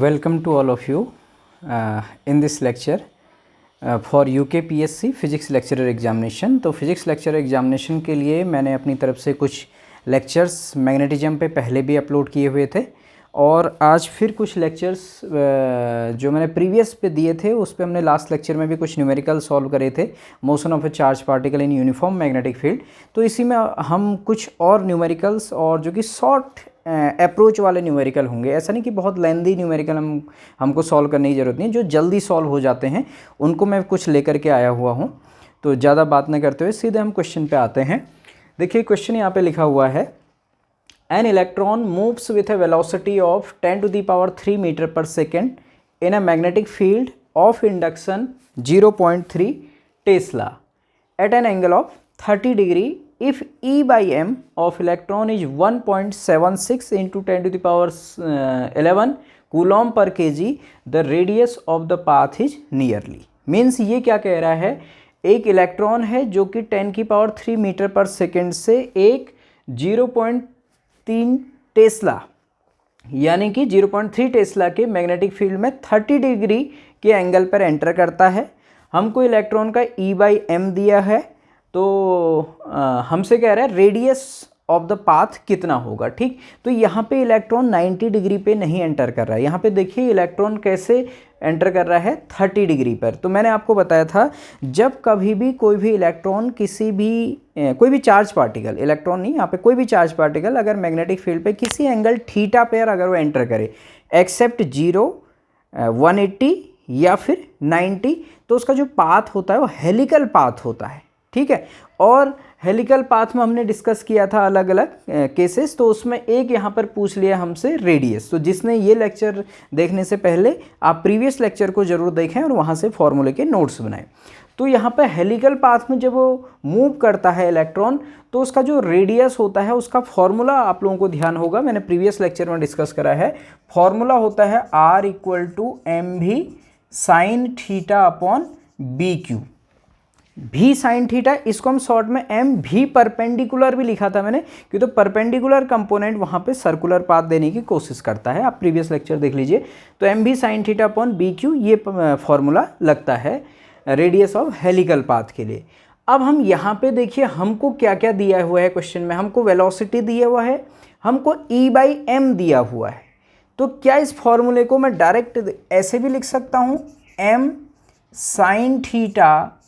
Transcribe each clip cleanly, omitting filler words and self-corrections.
Welcome to all of you in this lecture for UKPSC physics lecturer examination. तो physics lecturer examination के लिए मैंने अपनी तरफ से कुछ लेक्चर्स मैग्नेटिज्म पे पहले भी अपलोड किए हुए थे और आज फिर कुछ लेक्चर्स जो मैंने प्रीवियस पे दिए थे उस पे हमने लास्ट लेक्चर में भी कुछ न्यूमेरिकल सॉल्व करे थे, motion of A charge particle in uniform magnetic field. तो इसी में हम कुछ और न्यूमेरिकल्स और जो कि शॉर्ट अप्रोच वाले न्यूमेरिकल होंगे, ऐसा नहीं कि बहुत लेंदी न्यूमेरिकल हमको सॉल्व करने की ज़रूरत नहीं है, जो जल्दी सॉल्व हो जाते हैं उनको मैं कुछ लेकर के आया हुआ हूँ। तो ज़्यादा बात न करते हुए सीधे हम क्वेश्चन पे आते हैं। देखिए क्वेश्चन यहाँ पे लिखा हुआ है, an electron moves with a velocity of 10⁻³ metre per second in a magnetic field of induction 0.3 tesla at an angle of 30 degree if E by M of electron is 1.76 into 10⁻11 coulomb per kg, the radius of the path is nearly। Means ये क्या कह रहा है, एक electron है जो कि 10⁻³ metre per second से एक 0.3 टेस्ला यानी कि 0.3 टेस्ला के मैग्नेटिक फील्ड में 30 डिग्री के एंगल पर एंटर करता है। हमको इलेक्ट्रॉन का E by M दिया है, तो हमसे कह रहा है रेडियस ऑफ द पाथ कितना होगा। ठीक, तो यहाँ पे इलेक्ट्रॉन 90 डिग्री पे नहीं एंटर कर रहा है। यहाँ पे देखिए इलेक्ट्रॉन कैसे एंटर कर रहा है 30 डिग्री पर। तो मैंने आपको बताया था जब कभी भी कोई भी इलेक्ट्रॉन कोई भी चार्ज पार्टिकल, इलेक्ट्रॉन नहीं, यहाँ पे कोई भी चार्ज पार्टिकल अगर मैग्नेटिक फील्ड पे किसी एंगल थीटा पर अगर वो एंटर करे एक्सेप्ट 0, 180 या फिर 90, तो उसका जो पाथ होता है वो हेलिकल पाथ होता है। ठीक है, और हेलिकल पाथ में हमने डिस्कस किया था अलग अलग केसेस, तो उसमें एक यहाँ पर पूछ लिया हमसे रेडियस। तो जिसने ये लेक्चर देखने से पहले आप प्रीवियस लेक्चर को ज़रूर देखें और वहाँ से फॉर्मूले के नोट्स बनाएं। तो यहाँ पर हेलिकल पाथ में जब वो मूव करता है इलेक्ट्रॉन, तो उसका जो रेडियस होता है उसका फॉर्मूला आप लोगों को ध्यान होगा, मैंने प्रीवियस लेक्चर में डिस्कस करा है। फॉर्मूला होता है R=mv sin θ/bq। भी साइन थीटा, इसको हम शॉर्ट में एम भी परपेंडिकुलर भी लिखा था मैंने, क्योंकि तो परपेंडिकुलर कंपोनेंट वहाँ पे सर्कुलर पाथ देने की कोशिश करता है। आप प्रीवियस लेक्चर देख लीजिए। तो एम भी साइन θ/bq ये फॉर्मूला लगता है रेडियस ऑफ हेलिकल पाथ के लिए। अब हम यहाँ पे देखिए हमको क्या क्या दिया हुआ है क्वेश्चन में। हमको वेलोसिटी दिया हुआ है, हमको E by M दिया हुआ है। तो क्या इस फॉर्मूले को मैं डायरेक्ट ऐसे भी लिख सकता हूँ, m sin θ/bq।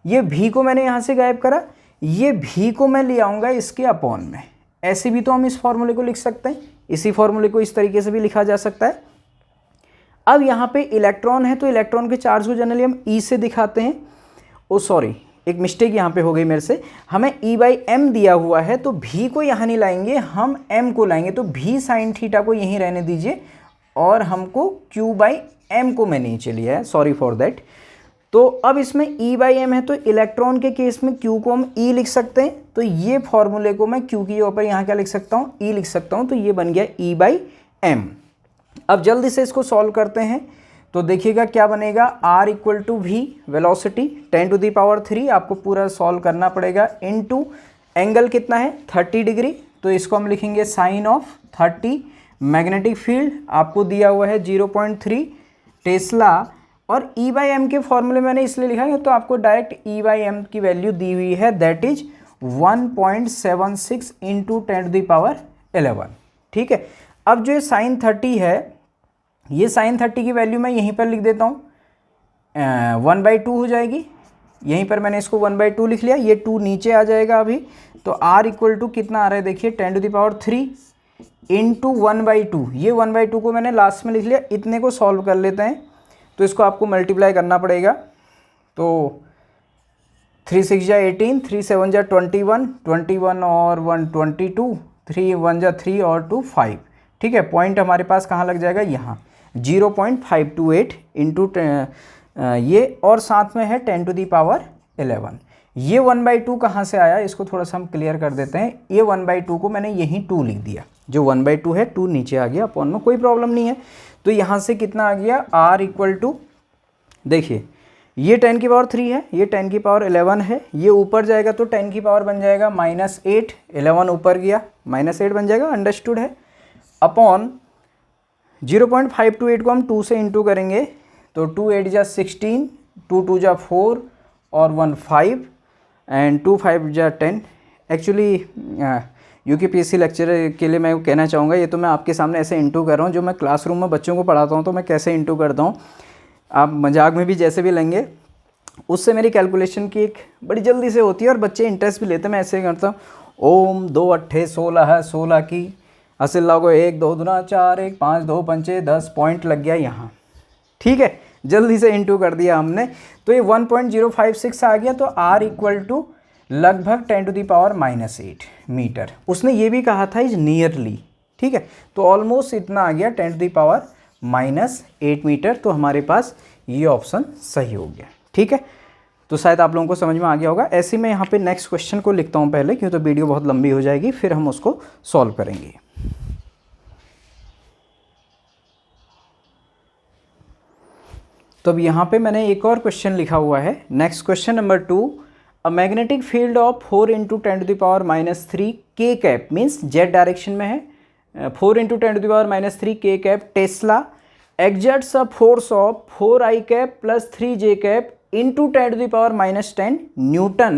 ये भी को मैंने यहाँ से गायब करा, ये भी को मैं ले आऊँगा इसके अपॉन में। ऐसे भी तो हम इस फॉर्मूले को लिख सकते हैं, इसी फॉर्मूले को इस तरीके से भी लिखा जा सकता है। अब यहाँ पे इलेक्ट्रॉन है, तो इलेक्ट्रॉन के चार्ज को जनरली हम E से दिखाते हैं। ओ सॉरी, एक मिस्टेक यहाँ पे हो गई मेरे से। हमें E by M दिया हुआ है, तो भी को यहाँ नहीं लाएंगे, हम M को लाएंगे। तो भी साइन थीटा को यहीं रहने दीजिए और हमको Q by M को मैंने नीचे लिया है, सॉरी फॉर दैट। तो अब इसमें E by M है, तो इलेक्ट्रॉन के केस में Q को हम E लिख सकते हैं। तो ये फॉर्मूले को मैं Q के ऊपर यहाँ क्या लिख सकता हूँ, E लिख सकता हूँ। तो ये बन गया E by M। अब जल्दी से इसको सॉल्व करते हैं। तो देखिएगा क्या बनेगा, R=v वेलोसिटी 10⁻³ आपको पूरा सॉल्व करना पड़ेगा, इनटू एंगल कितना है 30 डिग्री। तो इसको हम लिखेंगे साइन ऑफ 30। मैग्नेटिक फील्ड आपको दिया हुआ है 0.3 टेस्ला, और E by M के फॉर्मूले मैंने इसलिए लिखा है तो आपको डायरेक्ट E by M की वैल्यू दी हुई है, दैट इज 1.76 इंटू 10⁻11। ठीक है, अब जो साइन 30 है, ये साइन 30 की वैल्यू मैं यहीं पर लिख देता हूँ, 1/2 हो जाएगी। यहीं पर मैंने इसको 1/2 लिख लिया, ये 2 नीचे आ जाएगा अभी। तो R कितना आ रहा है देखिए 10⁻³ इंटू 1/2। ये 1/2 को मैंने लास्ट में लिख लिया। इतने को सॉल्व कर लेते हैं, तो इसको आपको मल्टीप्लाई करना पड़ेगा। तो 3 6 जा 18, 3 7 जा 21, 21 और 1 22, 3 1 जा 3 और 2 5। ठीक है, पॉइंट हमारे पास कहाँ लग जाएगा, यहाँ 0.528 इंटू ये, और साथ में है 10⁻11। ये 1/2 कहाँ से आया, इसको थोड़ा सा हम क्लियर कर देते हैं। ये 1/2 को मैंने यहीं 2 लिख दिया, जो 1/2 है 2 नीचे आ गया, अपॉन में कोई प्रॉब्लम नहीं है। तो यहाँ से कितना आ गया, R देखिए ये 10⁻³ है, ये 10⁻11 है, ये ऊपर जाएगा तो 10 की पावर बन जाएगा -8, 11 ऊपर गया -8 बन जाएगा, अंडरस्टूड है, अपॉन 0.528 को हम 2 से इंटू करेंगे तो 2 8 जा 16, 2 2 जा 4 और 1 5 एंड 2 5 जा 10। एक्चुअली यूकेपीएससी लेक्चर के लिए मैं कहना चाहूँगा, ये तो मैं आपके सामने ऐसे इंटू कर रहा हूँ, जो मैं क्लासरूम में बच्चों को पढ़ाता हूँ तो मैं कैसे इंटू करता हूँ, आप मजाक में भी जैसे भी लेंगे, उससे मेरी कैलकुलेशन की एक बड़ी जल्दी से होती है और बच्चे इंटरेस्ट भी लेते हैं। मैं ऐसे करता हूँ, ओम 2 अट्ठे 16 है, 16 की असिल लागो 1 2 दूना 4 1 5 2 पंचे 10 पॉइंट लग गया यहाँ। ठीक है, जल्दी से इंटू कर दिया हमने, तो ये 1.056 आ गया। तो R इक्वल टू लगभग 10⁻⁻8 मीटर। उसने ये भी कहा था इज नियरली, ठीक है, तो ऑलमोस्ट इतना आ गया 10⁻⁻8 मीटर। तो हमारे पास ये ऑप्शन सही हो गया। ठीक है, तो शायद आप लोगों को समझ में आ गया होगा। ऐसे मैं यहाँ पे नेक्स्ट क्वेश्चन को लिखता हूँ पहले, क्यों तो वीडियो बहुत लंबी हो जाएगी, फिर हम उसको सॉल्व करेंगे। तो अब यहाँ पे मैंने एक और क्वेश्चन लिखा हुआ है। Next question number 2, a magnetic field of 4 × 10⁻³ k cap, means Z direction में है, 4 × 10⁻³ k cap Tesla exerts a force of 4i cap plus 3j cap into 10⁻10 Newton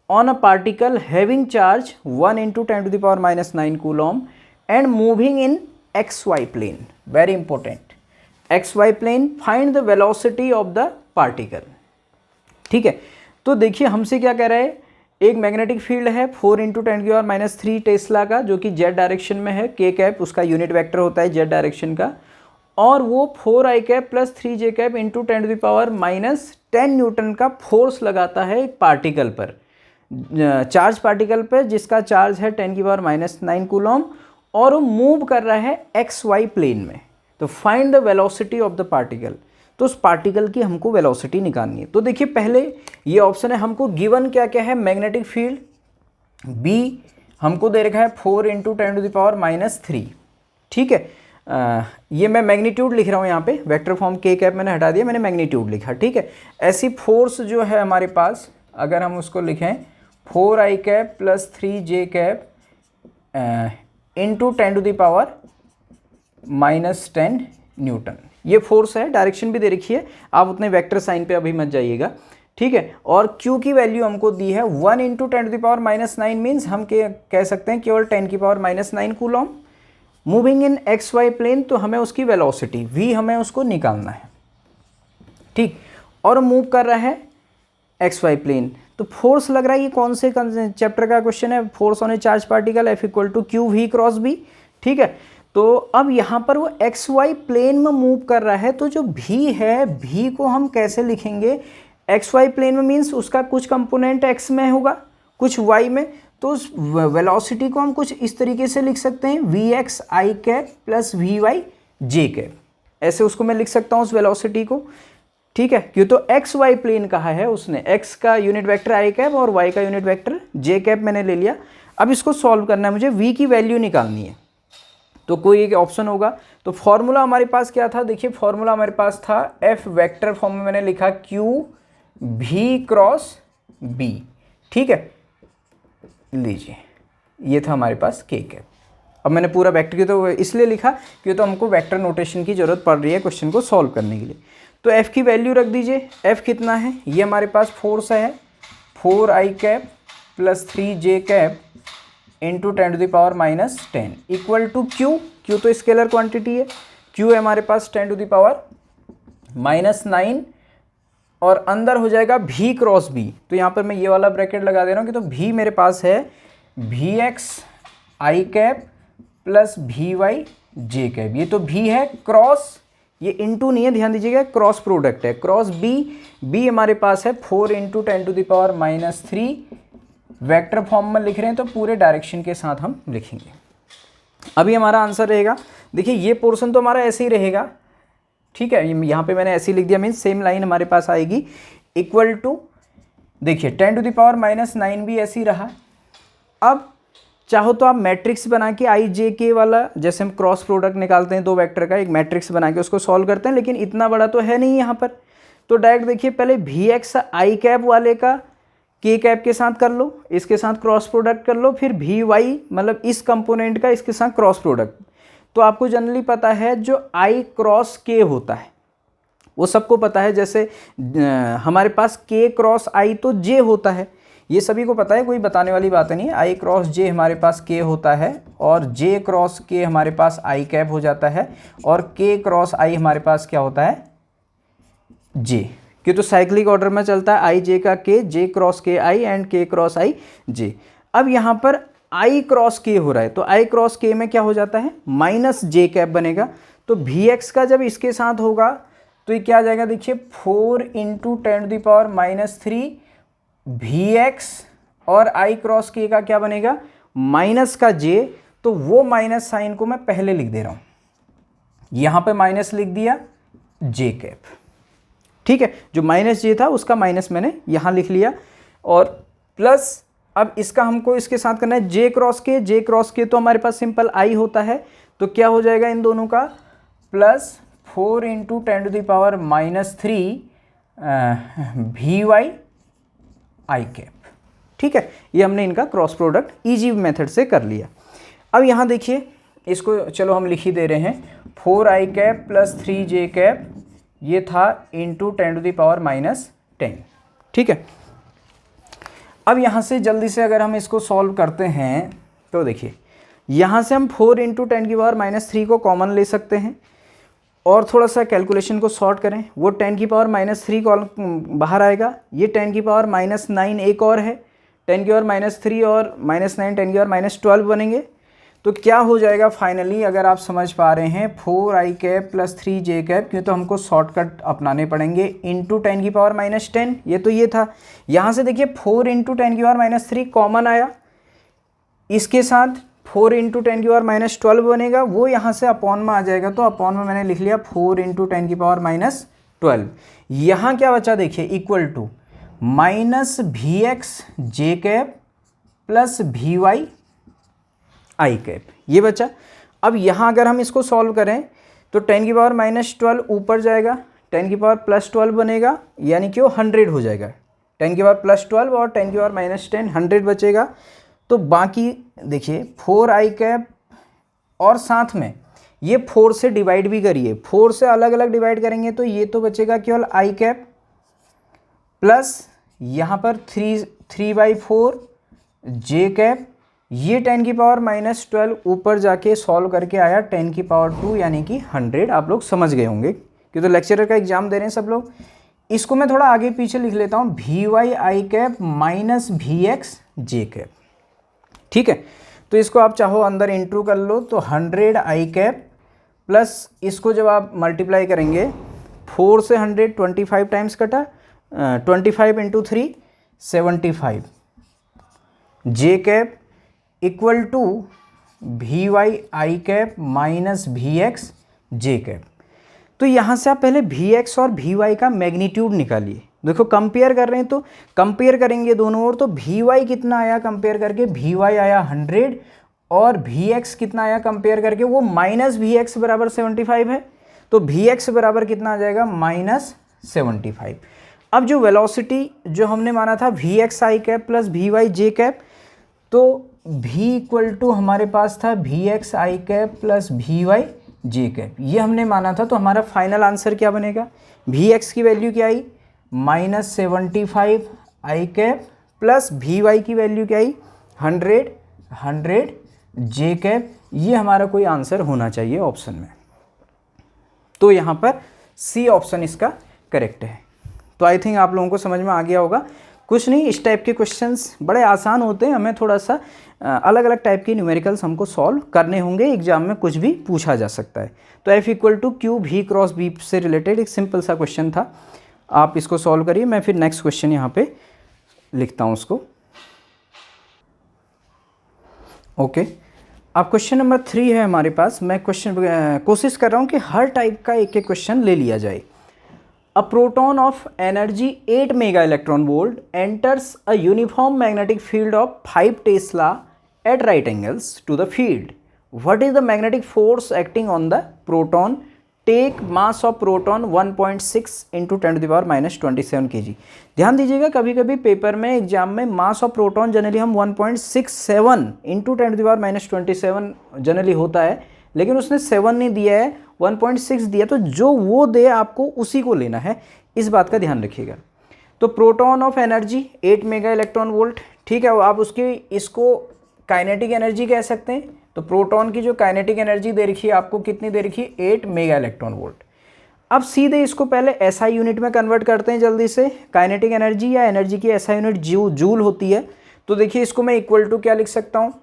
on a particle having charge 1 × 10⁻9 coulomb and moving in xy plane. Very important. xy plane, find the velocity of the particle. ठीक है, तो देखिए हमसे क्या कह रहा है, एक मैग्नेटिक फील्ड है 4 × 10⁻³ टेस्ला का, जो कि जेड डायरेक्शन में है, k कैप उसका यूनिट वेक्टर होता है जेड डायरेक्शन का, और वो 4i cap plus 3j cap into 10⁻10 Newton का फोर्स लगाता है एक पार्टिकल पर, चार्ज पार्टिकल पर, जिसका चार्ज है 10⁻9 कूलॉम, और वो मूव कर रहा है xy प्लेन में। तो find the velocity of the particle, तो उस पार्टिकल की हमको वेलोसिटी निकालनी है। तो देखिए पहले ये ऑप्शन है, हमको गिवन क्या क्या है, मैग्नेटिक फील्ड B हमको दे रखा है 4 × 10⁻3। ठीक है, ये मैं मैग्नीट्यूड लिख रहा हूँ यहाँ पे, वेक्टर फॉर्म k कैप मैंने हटा दिया, मैंने मैग्नीट्यूड लिखा। ठीक है, ऐसी फोर्स जो है हमारे पास, अगर हम उसको लिखें 4i cap plus 3j cap into 10⁻10 Newton, ये फोर्स है। डायरेक्शन भी दे रखी है, आप उतने वेक्टर साइन पे अभी मत जाइएगा। ठीक है, और q की वैल्यू हमको दी है 1 × 10⁻9 मीन्स हम कह सकते हैं केवल 10⁻9 coulomb. Moving in xy plane, तो हमें उसकी वेलोसिटी v हमें उसको निकालना है। ठीक, और मूव कर रहा है xy प्लेन, तो फोर्स लग रहा है, ये कौन से चैप्टर का क्वेश्चन है, force on A charge particle F = qv cross b। ठीक है, तो अब यहाँ पर वो xy प्लेन में मूव कर रहा है, तो जो v है, v को हम कैसे लिखेंगे, xy प्लेन में मीन्स उसका कुछ कंपोनेंट x में होगा, कुछ y में, तो उस वेलोसिटी को हम कुछ इस तरीके से लिख सकते हैं, vx i cap plus vy j cap, ऐसे उसको मैं लिख सकता हूँ उस वेलोसिटी को। ठीक है, क्यों तो एक्स वाई प्लेन कहा है उसने, x का यूनिट वेक्टर i कैप और y का यूनिट वेक्टर j कैप मैंने ले लिया। अब इसको सॉल्व करना है मुझे, v की वैल्यू निकालनी है, तो कोई एक ऑप्शन होगा। तो फॉर्मूला हमारे पास क्या था, देखिए फॉर्मूला हमारे पास था f वेक्टर फॉर्म में मैंने लिखा q v क्रॉस b। ठीक है, लीजिए ये था हमारे पास k कैप। अब मैंने पूरा वेक्टर की तो इसलिए लिखा कि तो हमको वेक्टर नोटेशन की ज़रूरत पड़ रही है क्वेश्चन को सॉल्व करने के लिए। तो f की वैल्यू रख दीजिए, f कितना है, ये हमारे पास फोर्स है 4i cap plus 3j cap into 10⁻10 equal to q तो स्केलर क्वांटिटी है, q है हमारे पास 10⁻9 और अंदर हो जाएगा v क्रॉस b। तो यहाँ पर मैं ये वाला ब्रैकेट लगा दे रहा हूँ कि तो v मेरे पास है vx i cap plus vy j cap, ये तो v है क्रॉस, ये इंटू नहीं है, ध्यान दीजिएगा क्रॉस प्रोडक्ट है, क्रॉस b हमारे पास है 4 × 10⁻3 वेक्टर फॉर्म में लिख रहे हैं, तो पूरे डायरेक्शन के साथ हम लिखेंगे। अभी हमारा आंसर रहेगा, देखिए ये पोर्शन तो हमारा ऐसे ही रहेगा। ठीक है, यहाँ पे मैंने ऐसे ही लिख दिया, मीन्स सेम लाइन हमारे पास आएगी, इक्वल टू, देखिए 10⁻9 भी ऐसे ही रहा। अब चाहो तो आप मैट्रिक्स बना के आई जे के वाला, जैसे हम क्रॉस प्रोडक्ट निकालते हैं दो वेक्टर का, एक मैट्रिक्स बना के उसको सॉल्व करते हैं, लेकिन इतना बड़ा तो है नहीं यहाँ पर। तो डायरेक्ट देखिए पहले vx i कैप वाले का k कैप के साथ कर लो, इसके साथ क्रॉस प्रोडक्ट कर लो, फिर vy मतलब इस कंपोनेंट का इसके साथ क्रॉस प्रोडक्ट। तो आपको जनरली पता है जो I क्रॉस K होता है वो सबको पता है। जैसे हमारे पास K क्रॉस I तो J होता है, ये सभी को पता है, कोई बताने वाली बात नहीं है। I क्रॉस J हमारे पास K होता है और J क्रॉस K हमारे पास I कैप हो जाता है और K क्रॉस I हमारे पास क्या होता है, J, क्यों तो साइक्लिक ऑर्डर में चलता है I J का K, J cross K I and K cross I J। अब यहाँ पर I क्रॉस K हो रहा है तो I क्रॉस K में क्या हो जाता है, माइनस J कैप बनेगा। तो Vx का जब इसके साथ होगा तो ये क्या आ जाएगा, देखिए 4 इंटू 10⁻³ Vx और I क्रॉस K का क्या बनेगा, माइनस का J। तो वो माइनस साइन को मैं पहले लिख दे रहा हूँ, यहाँ पे माइनस लिख दिया J कैप, ठीक है। जो माइनस J था उसका माइनस मैंने यहाँ लिख लिया और प्लस अब इसका हमको इसके साथ करना है J क्रॉस K तो हमारे पास सिंपल I होता है तो क्या हो जाएगा इन दोनों का, plus 4 into 10⁻³ Vy I cap, ठीक है। ये हमने इनका क्रॉस प्रोडक्ट इजी मेथड से कर लिया। अब यहाँ देखिए इसको चलो हम लिख ही दे रहे हैं, 4I cap plus 3J cap ये था इंटू 10⁻10, ठीक है। अब यहाँ से जल्दी से अगर हम इसको सॉल्व करते हैं तो देखिए यहाँ से हम 4 इंटू 10⁻³ को कॉमन ले सकते हैं और थोड़ा सा कैलकुलेशन को सॉर्ट करें, वो 10⁻³ कॉलम बाहर आएगा, ये 10⁻9 एक और है, 10⁻³ और -9 10⁻12 बनेंगे। तो क्या हो जाएगा फाइनली, अगर आप समझ पा रहे हैं, 4I cap plus 3J cap, क्यों तो हमको शॉर्टकट अपनाने पड़ेंगे, इंटू 10⁻10, ये तो ये था। यहाँ से देखिए 4 इंटू 10⁻³ कॉमन आया, इसके साथ 4 इंटू 10⁻12 बनेगा, वो यहाँ से अपॉन में आ जाएगा, तो अपॉन में मैंने लिख लिया 4 इंटू 10⁻12। यहाँ क्या बचा देखिए, equal to minus Vx J cap plus Vy I cap, ये बचा। अब यहाँ अगर हम इसको सॉल्व करें तो 10⁻12 ऊपर जाएगा, 10⁻+12 बनेगा, यानी कि वो 100 हो जाएगा। 10⁻+12 और 10⁻−10 100 बचेगा। तो बाकी देखिए 4I कैप और साथ में ये 4 से डिवाइड भी करिए, 4 से अलग अलग डिवाइड करेंगे तो ये तो बचेगा केवल I कैप प्लस यहाँ पर 3/4 J कैप, ये 10⁻12 ऊपर जाके सॉल्व करके आया 10⁻2 यानी कि 100। आप लोग समझ गए होंगे क्योंकि तो लेक्चरर का एग्जाम दे रहे हैं सब लोग। इसको मैं थोड़ा आगे पीछे लिख लेता हूँ, Vy I cap minus Vx J cap, ठीक है। तो इसको आप चाहो अंदर इंटू कर लो, तो 100 I कैप प्लस इसको जब आप मल्टीप्लाई करेंगे 4 से 100 25 टाइम्स कटा, 25 into 3 75 J cap equal to Vy I cap minus Vx J cap. तो यहाँ से आप पहले Vx और Vy का मैग्नीट्यूड निकालिए। देखो कंपेयर कर रहे हैं तो कंपेयर करेंगे दोनों ओर, तो Vy कितना आया कंपेयर करके, Vy आया 100 और Vx कितना आया कंपेयर करके, वो माइनस Vx बराबर 75 है, तो Vx बराबर कितना आ जाएगा, -75। अब जो वेलोसिटी जो हमने माना था Vx I cap plus Vy J cap, तो V इक्वल टू हमारे पास था Vx I cap plus Vy J cap, ये हमने माना था। तो हमारा फाइनल आंसर क्या बनेगा, Vx की वैल्यू क्या आई, -75 I कैप प्लस Vy की वैल्यू क्या आई, 100 J कैप। ये हमारा कोई आंसर होना चाहिए ऑप्शन में, तो यहाँ पर C ऑप्शन इसका करेक्ट है। तो आई थिंक आप लोगों को समझ में आ गया होगा। कुछ नहीं, इस टाइप के क्वेश्चंस बड़े आसान होते हैं, हमें थोड़ा सा अलग अलग टाइप के न्यूमेरिकल्स हमको सॉल्व करने होंगे, एग्जाम में कुछ भी पूछा जा सकता है। तो F equal to Q V cross B से रिलेटेड एक सिंपल सा क्वेश्चन था, आप इसको सॉल्व करिए। मैं फिर नेक्स्ट क्वेश्चन यहाँ पे लिखता हूँ उसको। ओके, अब क्वेश्चन नंबर 3 है हमारे पास। मैं कोशिश कर रहा हूँ कि हर टाइप का एक एक क्वेश्चन ले लिया जाए। A proton of energy 8 mega electron volt enters a uniform magnetic field of 5 Tesla at right angles to the field. What is the magnetic force acting on the proton? Take mass of proton 1.6 into 10⁻⁻27 kg। ध्यान दीजिएगा, कभी कभी paper में exam में मास of proton generally हम 1.67 into 10⁻⁻27 generally होता है, लेकिन उसने 7 नहीं दिया है, 1.6 दिया, तो जो वो दे आपको उसी को लेना है, इस बात का ध्यान रखिएगा। तो proton of energy 8 mega electron volt, ठीक है, आप उसकी इसको काइनेटिक एनर्जी कह सकते हैं। तो प्रोटॉन की जो काइनेटिक एनर्जी दे रखी है आपको, कितनी दे रखी है, 8 मेगा इलेक्ट्रॉन वोल्ट। अब सीधे इसको पहले एसआई यूनिट में कन्वर्ट करते हैं जल्दी से। काइनेटिक एनर्जी या एनर्जी की एसआई यूनिट जूल होती है। तो देखिए इसको मैं इक्वल टू क्या लिख सकता हूँ,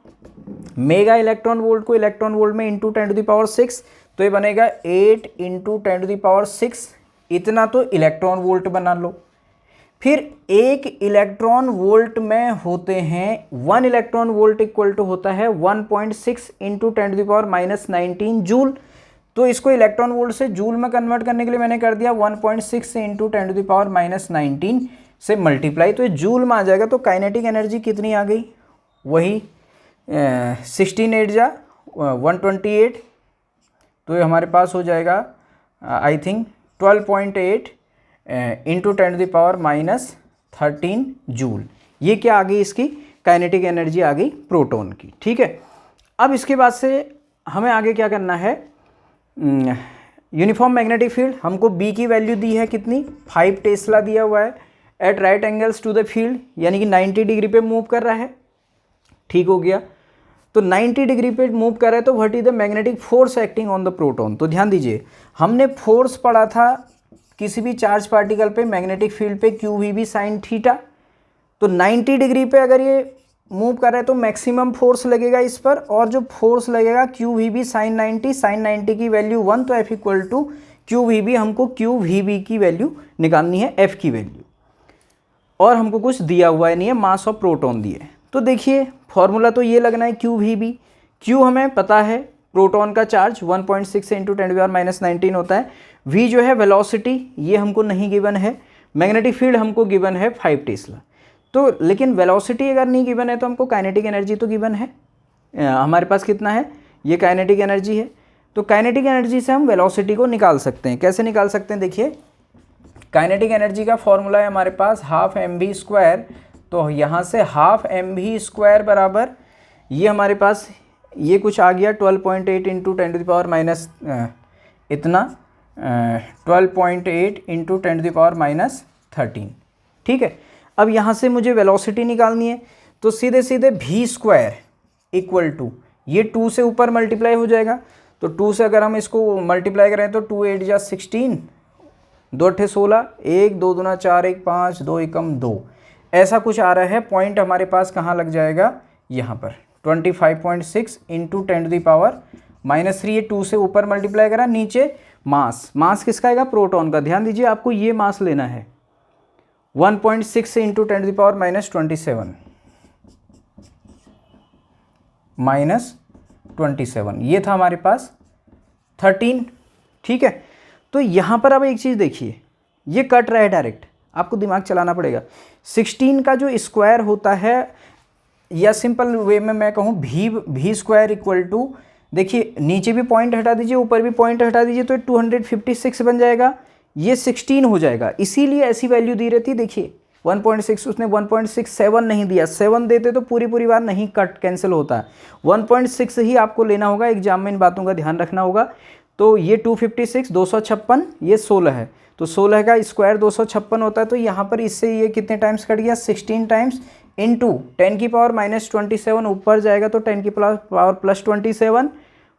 मेगा इलेक्ट्रॉन वोल्ट को इलेक्ट्रॉन वोल्ट में इंटू 10⁶, तो ये बनेगा 8 इंटू 10⁶, इतना तो इलेक्ट्रॉन वोल्ट बना लो। फिर एक इलेक्ट्रॉन वोल्ट में होते हैं 1 इलेक्ट्रॉन वोल्ट इक्वल टू होता है 1.6 इंटू 10⁻⁹ जूल। तो इसको इलेक्ट्रॉन वोल्ट से जूल में कन्वर्ट करने के लिए मैंने कर दिया 1.6 से इंटू 10⁻⁹ से मल्टीप्लाई, तो ये जूल में आ जाएगा। तो काइनेटिक एनर्जी कितनी आ गई, वही 16 8 जा 128, तो ये हमारे पास हो जाएगा आई थिंक 12.8 इंटू 10⁻⁻13 जूल। ये क्या आ गई, इसकी काइनेटिक एनर्जी आ गई प्रोटॉन की, ठीक है। अब इसके बाद से हमें आगे क्या करना है, यूनिफॉर्म मैग्नेटिक फील्ड, हमको बी की वैल्यू दी है कितनी, 5 टेस्ला दिया हुआ है, at right angles to the field, यानी कि 90 डिग्री पे मूव कर रहा है, ठीक हो गया। तो 90 डिग्री पे मूव कर रहा है, तो what is the magnetic force acting on the proton. तो ध्यान दीजिए, हमने फोर्स पढ़ा था किसी भी चार्ज पार्टिकल पे मैग्नेटिक फील्ड पे QVB sin थीटा। तो 90 डिग्री पे अगर ये मूव कर रहा है तो मैक्सिमम फोर्स लगेगा इस पर, और जो फोर्स लगेगा QVB sin 90 की वैल्यू 1, तो F इक्वल टू QVB, हमको QVB की वैल्यू निकालनी है, F की वैल्यू, और हमको कुछ दिया हुआ है नहीं है, मास ऑफ प्रोटॉन दिए। तो देखिए फॉर्मूला तो ये लगना है QVB, Q हमें पता है, प्रोटॉन का चार्ज 1.6 इंटू 10⁻⁹ होता है। V जो है वेलोसिटी, ये हमको नहीं गिवन है। मैग्नेटिक फील्ड हमको गिवन है 5 टेस्ला। तो लेकिन वेलोसिटी अगर नहीं गिवन है तो हमको काइनेटिक एनर्जी तो गिवन है। हमारे पास कितना है, ये काइनेटिक एनर्जी है। तो काइनेटिक एनर्जी से हम वेलोसिटी को निकाल सकते हैं। कैसे निकाल सकते हैं, देखिए काइनेटिक एनर्जी का फॉर्मूला है हमारे पास 12 mv²। तो यहाँ से 12 mv² बराबर, ये हमारे पास ये कुछ आ गया 12.8 इंटू 10⁻⁻, इतना 12.8 इंटू 10⁻⁻13, ठीक है। अब यहाँ से मुझे वेलोसिटी निकालनी है, तो सीधे सीधे v² इक्वल टू, ये 2 से ऊपर मल्टीप्लाई हो जाएगा। तो 2 से अगर हम इसको मल्टीप्लाई करें तो 2 8 जा 16, 2 8 16, 1 2 दूना 4 1 5 2 एकम 2, ऐसा कुछ आ रहा है। पॉइंट हमारे पास कहाँ लग जाएगा, यहाँ पर 25.6 इंटू 10⁻⁻3, ये 2 से ऊपर मल्टीप्लाई करा, नीचे मास किसका आएगा, प्रोटॉन का। ध्यान दीजिए आपको ये मास लेना है 1.6 इंटू 10⁻27 -27, ये था हमारे पास 13, ठीक है। तो यहाँ पर अब एक चीज़ देखिए, ये कट रहा है डायरेक्ट, आपको दिमाग चलाना पड़ेगा। 16 का जो स्क्वायर होता है, या सिंपल वे में मैं कहूँ v² इक्वल टू, देखिए नीचे भी पॉइंट हटा दीजिए, ऊपर भी पॉइंट हटा दीजिए, तो 256 बन जाएगा, ये 16 हो जाएगा। इसीलिए ऐसी वैल्यू दी रहती है। देखिए 1.6, उसने 1.67 नहीं दिया, 7 देते तो पूरी बार नहीं कट कैंसिल होता है। 1.6 ही आपको लेना होगा, एग्जाम में इन बातों का ध्यान रखना होगा। तो ये 256, 256, ये 16 है, तो 16 का स्क्वायर 256 होता है। तो यहाँ पर इससे ये कितने टाइम्स कट गया, 16 टाइम्स इंटू 10⁻⁻27, ऊपर जाएगा तो 10⁻+27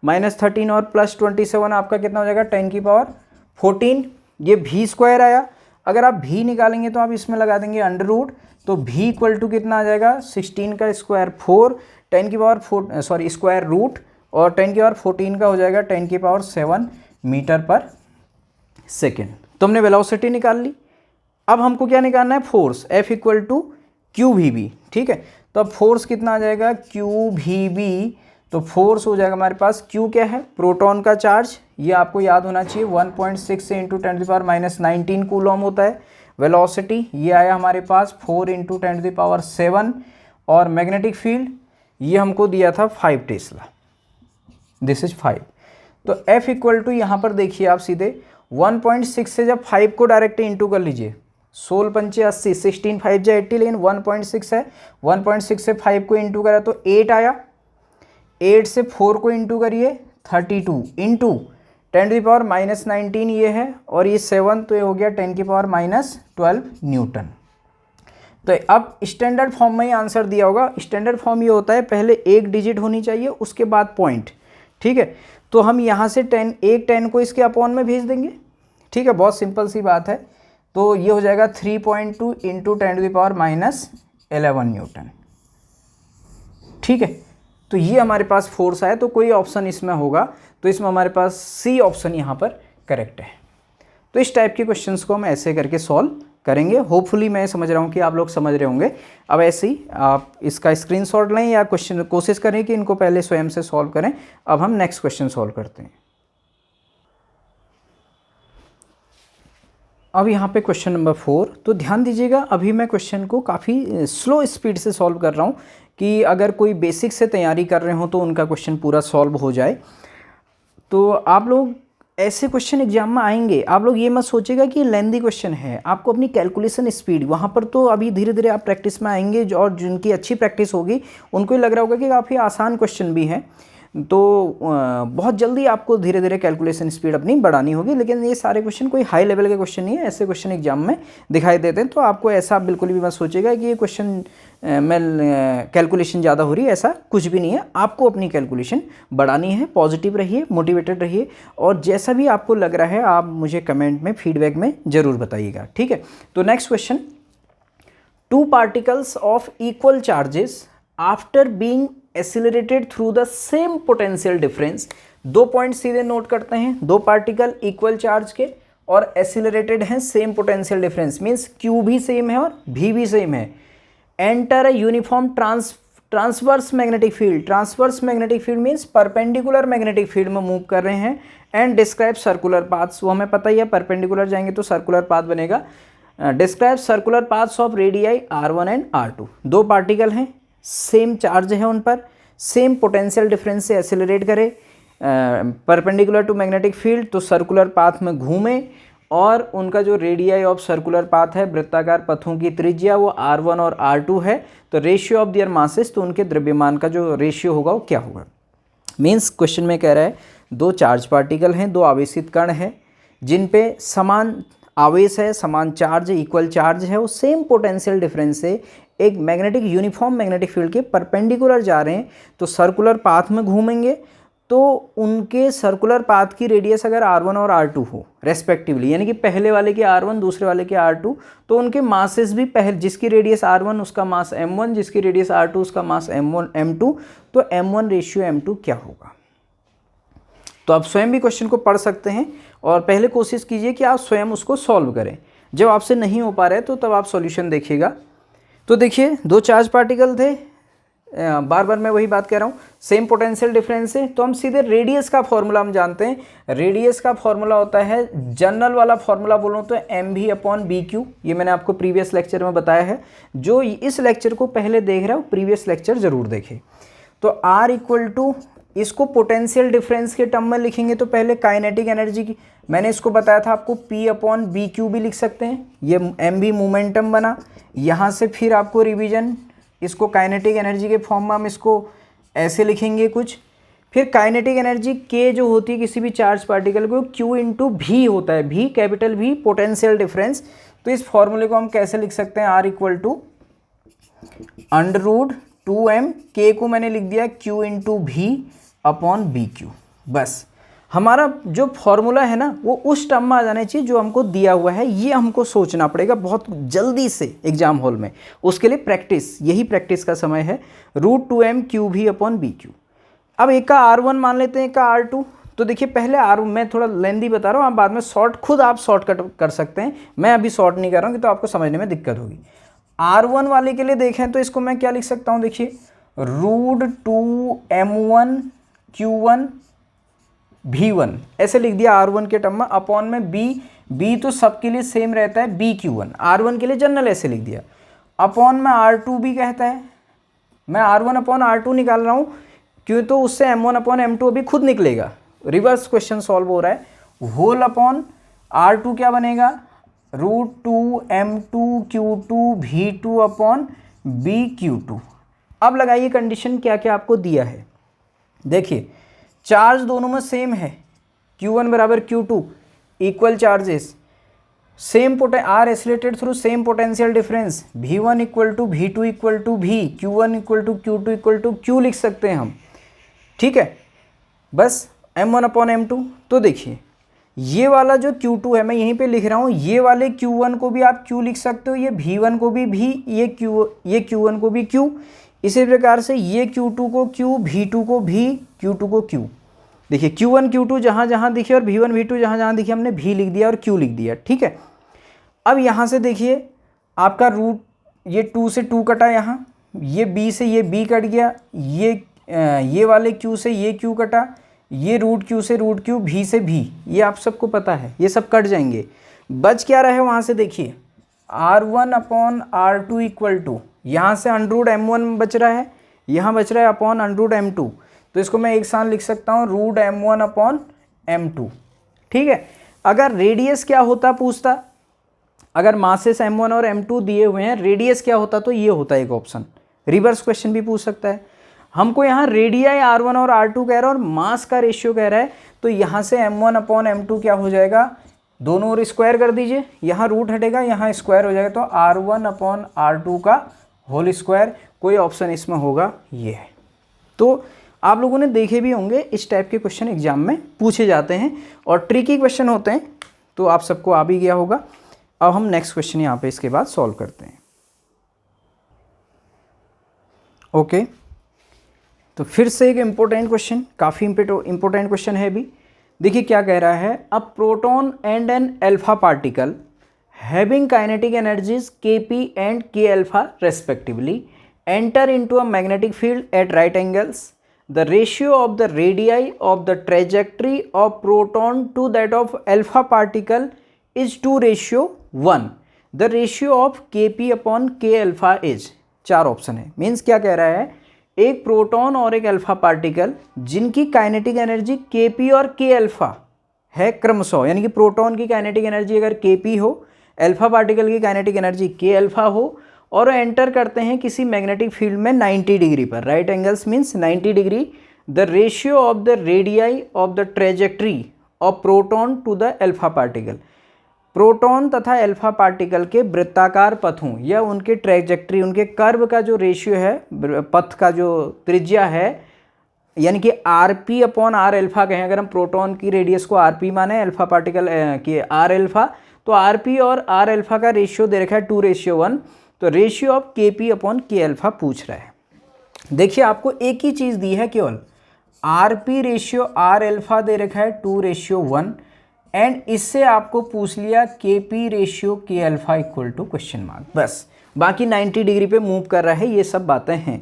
-13 और +27 आपका कितना हो जाएगा 10⁻14। ये v² आया। अगर आप v निकालेंगे तो आप इसमें लगा देंगे अंडर रूट, तो v इक्वल टू कितना आ जाएगा, 16 का स्क्वायर 4, स्क्वायर रूट, और 10⁻14 का हो जाएगा 10⁻7 मीटर पर सेकेंड। तो हमने वेलोसिटी निकाल ली। अब हमको क्या निकालना है, force, F equal to QVB, ठीक है। तो अब फोर्स कितना आ जाएगा, QVB, तो फोर्स हो जाएगा हमारे पास, Q क्या है, प्रोटॉन का चार्ज, ये आपको याद होना चाहिए, 1.6 से इंटू 10⁻⁻19 कूलम होता है। वेलोसिटी ये आया हमारे पास 4 इंटू 10⁻7, और मैग्नेटिक फील्ड ये हमको दिया था 5 टेस्ला, दिस इज 5। तो F इक्वल टू, यहाँ पर देखिए आप सीधे 1.6 से जब 5 को डायरेक्ट इंटू कर लीजिए, 16 पंचे 80, 16 5 जा 80, लेकिन 1.6 है, 1.6 से 5 को इंटू करा तो 8 आया, 8 से 4 को इंटू करिए 32 इंटू 10⁻⁻19 ये है, और ये 7 तो ये हो गया 10⁻12 न्यूटन। तो अब स्टैंडर्ड फॉर्म में ही आंसर दिया होगा। स्टैंडर्ड फॉर्म ये होता है पहले एक डिजिट होनी चाहिए, उसके बाद पॉइंट, ठीक है। तो हम यहाँ से 10 को इसके अपॉन में भेज देंगे, ठीक है, बहुत सिंपल सी बात है। तो ये हो जाएगा 3.2 इंटू 10⁻11 न्यूटन, ठीक है। तो ये हमारे पास फोर्स आया, तो कोई ऑप्शन इसमें होगा, तो इसमें हमारे पास सी ऑप्शन यहाँ पर करेक्ट है। तो इस टाइप के क्वेश्चंस को हम ऐसे करके सॉल्व करेंगे। होपफुली मैं समझ रहा हूँ कि आप लोग समझ रहे होंगे। अब ऐसे ही आप इसका स्क्रीनशॉट लें या क्वेश्चन कोशिश करें कि इनको पहले स्वयं से सॉल्व करें। अब हम नेक्स्ट क्वेश्चन सॉल्व करते हैं। अब यहाँ पे क्वेश्चन नंबर 4, तो ध्यान दीजिएगा, अभी मैं क्वेश्चन को काफ़ी स्लो स्पीड से सॉल्व कर रहा हूँ कि अगर कोई बेसिक से तैयारी कर रहे हो तो उनका क्वेश्चन पूरा सॉल्व हो जाए। तो आप लोग ऐसे क्वेश्चन एग्जाम में आएंगे, आप लोग ये मत सोचिएगा कि लेंदी क्वेश्चन है, आपको अपनी कैलकुलेशन स्पीड वहाँ पर तो अभी धीरे धीरे आप प्रैक्टिस में आएंगे, और जिनकी अच्छी प्रैक्टिस होगी उनको ही लग रहा होगा कि काफ़ी आसान क्वेश्चन भी हैं। तो बहुत जल्दी आपको धीरे धीरे कैलकुलेशन स्पीड अपनी बढ़ानी होगी। लेकिन ये सारे क्वेश्चन कोई हाई लेवल के क्वेश्चन नहीं है, ऐसे क्वेश्चन एग्जाम में दिखाई देते हैं। तो आपको ऐसा बिल्कुल भी मत सोचिएगा कि ये क्वेश्चन में कैलकुलेशन ज़्यादा हो रही है, ऐसा कुछ भी नहीं है। आपको अपनी कैलकुलेशन बढ़ानी है। पॉजिटिव रहिए, मोटिवेटेड रहिए, और जैसा भी आपको लग रहा है आप मुझे कमेंट में फीडबैक में ज़रूर बताइएगा, ठीक है। तो next question, 2 particles of equal charges after being accelerated through the same potential difference. 2 point सीधे नोट करते हैं, 2 पार्टिकल इक्वल चार्ज के और एक्सिलरेटेड हैं same potential difference, means Q भी सेम है और भी सेम है। Enter a uniform transverse magnetic field. Transverse magnetic field means perpendicular magnetic field में मूव कर रहे हैं। एंड डिस्क्राइब सर्कुलर पाथ्स, वो हमें पता ही है, परपेंडिकुलर जाएंगे तो सर्कुलर पाथ बनेगा। Describe circular paths of radii R1 and R2। 2 particle हैं, सेम चार्ज है उन पर, सेम पोटेंशियल डिफरेंस से एक्सेलरेट करे परपेंडिकुलर टू मैग्नेटिक फील्ड, तो सर्कुलर पाथ में घूमे, और उनका जो रेडियाई ऑफ सर्कुलर पाथ है, वृत्ताकार पथों की त्रिज्या, वो R1 और R2 है। तो रेशियो ऑफ देयर मासेस, तो उनके द्रव्यमान का जो रेशियो होगा वो क्या होगा। मीन्स क्वेश्चन में कह रहा है 2 चार्ज पार्टिकल हैं, 2 आवेशित कण हैं, जिन पे समान आवेश है, समान चार्ज, इक्वल चार्ज है, वो सेम पोटेंशियल डिफरेंस से एक मैग्नेटिक यूनिफॉर्म मैग्नेटिक फील्ड के परपेंडिकुलर जा रहे हैं, तो सर्कुलर पाथ में घूमेंगे। तो उनके सर्कुलर पाथ की रेडियस अगर R1 और R2 हो रेस्पेक्टिवली, यानी कि पहले वाले के R1 दूसरे वाले के R2, तो उनके मासेस भी पहले, जिसकी रेडियस R1 उसका मास M1, जिसकी रेडियस R2 उसका मास M2, तो M1 रेशियो M2 क्या होगा। तो आप स्वयं भी क्वेश्चन को पढ़ सकते हैं, और पहले कोशिश कीजिए कि आप स्वयं उसको सॉल्व करें। जब आपसे नहीं हो पा रहा है तो तब आप सॉल्यूशन देखिएगा। तो देखिए 2 चार्ज पार्टिकल थे, बार बार मैं वही बात कह रहा हूँ, सेम पोटेंशियल डिफरेंस है, तो हम सीधे रेडियस का फॉर्मूला हम जानते हैं। रेडियस का फॉर्मूला होता है, जनरल वाला फॉर्मूला बोलूँ तो mv/bq। ये मैंने आपको प्रीवियस लेक्चर में बताया है। जो इस लेक्चर को पहले देख रहा है वो प्रीवियस लेक्चर ज़रूर देखे। तो R इक्वल टू, इसको पोटेंशियल डिफरेंस के टर्म में लिखेंगे तो पहले काइनेटिक एनर्जी की, मैंने इसको बताया था आपको, P/bq भी लिख सकते हैं। ये mv मोमेंटम बना, यहाँ से फिर आपको रिवीजन, इसको काइनेटिक एनर्जी के फॉर्म में हम इसको ऐसे लिखेंगे कुछ। फिर काइनेटिक एनर्जी K जो होती है किसी भी चार्ज पार्टिकल को, Q इंटू भी होता है, भी कैपिटल भी, पोटेंशियल डिफरेंस। तो इस फॉर्मूले को हम कैसे लिख सकते हैं, R equal to √2m, K को मैंने लिख दिया Q इंटू V/bq। बस हमारा जो फॉर्मूला है ना वो उस टर्म में आ जाना चाहिए जो हमको दिया हुआ है। ये हमको सोचना पड़ेगा बहुत जल्दी से एग्जाम हॉल में, उसके लिए प्रैक्टिस, यही प्रैक्टिस का समय है। √2m QV/bq। अब एक का R1 मान लेते हैं, एक का R2। तो देखिए पहले R1, मैं थोड़ा लेंदी बता रहा हूँ, आप बाद में शॉर्ट खुद आप शॉर्टकट कर सकते हैं, मैं अभी शॉर्ट नहीं कर रहा हूँ कि तो आपको समझने में दिक्कत होगी। R1 वाले के लिए देखें तो इसको मैं क्या लिख सकता हूँ, देखिए √2m1 Q1 V1 ऐसे लिख दिया R1 के टर्म में, अपॉन में B तो सबके लिए सेम रहता है, BQ1, R1 के लिए जनरल ऐसे लिख दिया, अपॉन में R2 भी कहता है। मैं R1/R2 निकाल रहा हूँ क्यों, तो उससे M1/M2 अभी खुद निकलेगा, रिवर्स क्वेश्चन सॉल्व हो रहा है। होल अपॉन R2 क्या बनेगा, √2m2Q2 V2/BQ2। अब लगाइए कंडीशन क्या क्या आपको दिया है। देखिए चार्ज दोनों में सेम है, Q1 बराबर Q2, equal charges, same are accelerated through same potential difference, V1 equal to V2 equal to V, Q1 equal to Q2 equal to Q लिख सकते हैं हम, ठीक है, बस M1 अपॉन M2। तो देखिए ये वाला जो Q2 है मैं यहीं पे लिख रहा हूँ, ये वाले Q1 को भी आप Q लिख सकते हो, ये V1 को भी V, ये Q1 को भी Q, इसी प्रकार से ये Q2 को Q, V2 को V, Q2 को Q। देखिए Q1 Q2 जहाँ जहाँ दिखे और V1 V2 जहाँ जहाँ दिखे हमने V लिख दिया और Q लिख दिया, ठीक है। अब यहाँ से देखिए आपका रूट, ये 2 से 2 कटा, यहाँ ये B से ये B कट गया, ये वाले Q से ये Q कटा, ये रूट Q से रूट Q, V से V, ये आप सबको पता है, ये सब कट जाएंगे। बच क्या रहे वहाँ से देखिए R1 upon R2 equal to, यहाँ से अंडरूट M1 बच रहा है, यहाँ बच रहा है अपॉन अंडरूट M2, तो इसको मैं एक साथ लिख सकता हूँ रूट M1 अपॉन M2, ठीक है। अगर रेडियस क्या होता पूछता, अगर मासेस M1 और M2 दिए हुए हैं, रेडियस क्या होता, तो ये होता है एक ऑप्शन। रिवर्स क्वेश्चन भी पूछ सकता है, हमको यहाँ रेडियाई R1 और R2 कह रहा है और मास का रेशियो कह रहा है, तो यहाँ से M1 अपॉन M2 क्या हो जाएगा, दोनों ओर स्क्वायर कर दीजिए, यहाँ रूट हटेगा, यहाँ स्क्वायर हो जाएगा, तो R1 अपॉन R2 का होल स्क्वायर, कोई ऑप्शन इसमें होगा ये है। तो आप लोगों ने देखे भी होंगे इस टाइप के क्वेश्चन एग्जाम में पूछे जाते हैं और ट्रिकी क्वेश्चन होते हैं, तो आप सबको आ भी गया होगा। अब हम नेक्स्ट क्वेश्चन यहाँ पे इसके बाद सॉल्व करते हैं। ओके, तो फिर से एक इम्पोर्टेंट क्वेश्चन, काफ़ी इम्पोर्टेंट क्वेश्चन है भी। देखिए क्या कह रहा है, a proton and an alpha particle having kinetic energies Kp and K alpha respectively enter into a magnetic field at right angles, the ratio of the radii of the trajectory of proton to that of alpha particle is 2:1, the ratio of Kp upon K alpha is. 4 option है, means क्या कह रहा है, एक proton और एक alpha particle जिनकी kinetic energy Kp और K अल्फा है क्रमशः, यानी कि प्रोटॉन की काइनेटिक एनर्जी अगर Kp हो, अल्फा पार्टिकल की काइनेटिक एनर्जी K अल्फा हो, और एंटर करते हैं किसी मैग्नेटिक फील्ड में 90 डिग्री पर, right angles means 90 degree, the ratio of the radii of the trajectory of proton to the alpha particle, proton तथा अल्फा पार्टिकल के वृत्ताकार पथों या उनके ट्रेजेक्ट्री, उनके कर्व का जो रेशियो है, पथ का जो त्रिज्या है, यानी कि Rp अपॉन R अल्फा कहें, अगर हम प्रोटॉन की रेडियस को Rp माने, अल्फा पार्टिकल की R अल्फा, तो Rp और R अल्फा का रेशियो दे रखा है 2:1, तो ratio of Kp upon K alpha पूछ रहा है। देखिए आपको एक ही चीज़ दी है केवल, Rp रेशियो R अल्फा दे रखा है 2:1, एंड इससे आपको पूछ लिया Kp ratio K alpha equal to question mark, बस बाकी 90 डिग्री पे मूव कर रहा है, ये सब बातें हैं।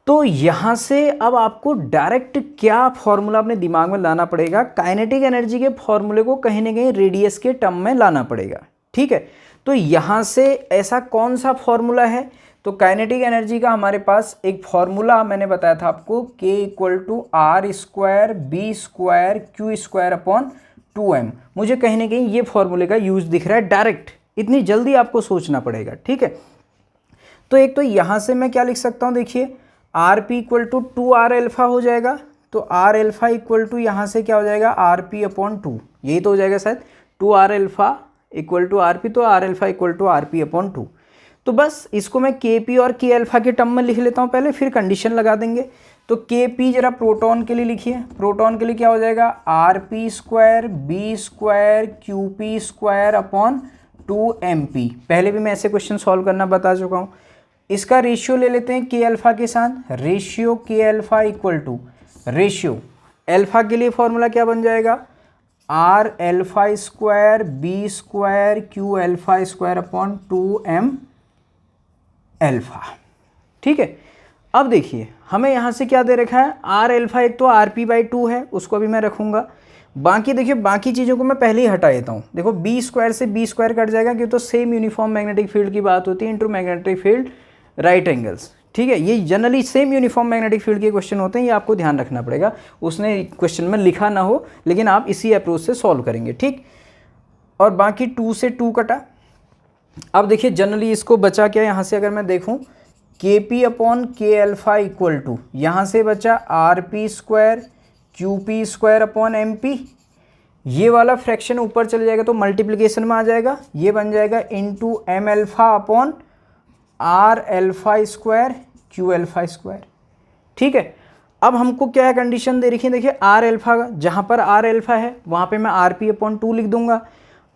तो यहाँ से अब आपको डायरेक्ट क्या फॉर्मूला अपने दिमाग में लाना पड़ेगा, काइनेटिक एनर्जी के फॉर्मूले को कहीं ना कहीं रेडियस के टर्म में लाना पड़ेगा, ठीक है। तो यहाँ से ऐसा कौन सा फॉर्मूला है, तो काइनेटिक एनर्जी का हमारे पास एक फॉर्मूला मैंने बताया था आपको, K equal to R² B² Q² upon 2m। मुझे कहीं ना कहीं ये फॉर्मूले का यूज दिख रहा है डायरेक्ट, इतनी जल्दी आपको सोचना पड़ेगा, ठीक है। तो एक तो यहाँ से मैं क्या लिख सकता हूँ, देखिए Rp equal to 2R alpha हो जाएगा, तो R अल्फा इक्वल टू यहाँ से क्या हो जाएगा Rp अपॉन 2, यही तो हो जाएगा शायद, 2R alpha equal to Rp, तो R alpha equal to Rp upon 2। तो बस इसको मैं Kp और K अल्फा के टर्म में लिख लेता हूँ पहले, फिर कंडीशन लगा देंगे। तो Kp जरा प्रोटॉन के लिए लिखिए, प्रोटॉन के लिए क्या हो जाएगा Rp² B² Qp² upon 2mp। पहले भी मैं ऐसे क्वेश्चन सॉल्व करना बता चुका हूँ। इसका रेशियो ले लेते हैं K अल्फा के साथ, ratio K alpha equal to ratio alpha के लिए फॉर्मूला क्या बन जाएगा R alpha B² Q alpha upon 2m alpha, ठीक है। अब देखिए हमें यहाँ से क्या दे रखा है, R अल्फा एक तो Rp/2 है, उसको भी मैं रखूँगा। बाकी देखिए बाकी चीज़ों को मैं पहले ही हटा देता हूँ। देखो B² से B² कट जाएगा, क्योंकि तो सेम यूनिफॉर्म मैग्नेटिक फील्ड की बात होती है, into magnetic field right angles, ठीक है। ये generally same uniform magnetic field के क्वेश्चन होते हैं, ये आपको ध्यान रखना पड़ेगा, उसने क्वेश्चन में लिखा ना हो, लेकिन आप इसी अप्रोच से सॉल्व करेंगे, ठीक। और बाकी 2 से 2 कटा। अब देखिए जनरली इसको बचा क्या, यहाँ से अगर मैं देखूँ K P upon K alpha equal to, यहाँ से बचा R P square Q P square upon M P. ये वाला फ्रैक्शन ऊपर चले जाएगा तो मल्टीप्लिकेशन में आ जाएगा, ये बन जाएगा into M alpha upon R alpha square Q alpha square. ठीक है, अब हमको क्या है कंडीशन दे रखी है, देखिए आर अल्फ़ा, जहाँ पर आर अल्फ़ा है वहाँ पे मैं आर पी अपॉन 2 लिख दूंगा।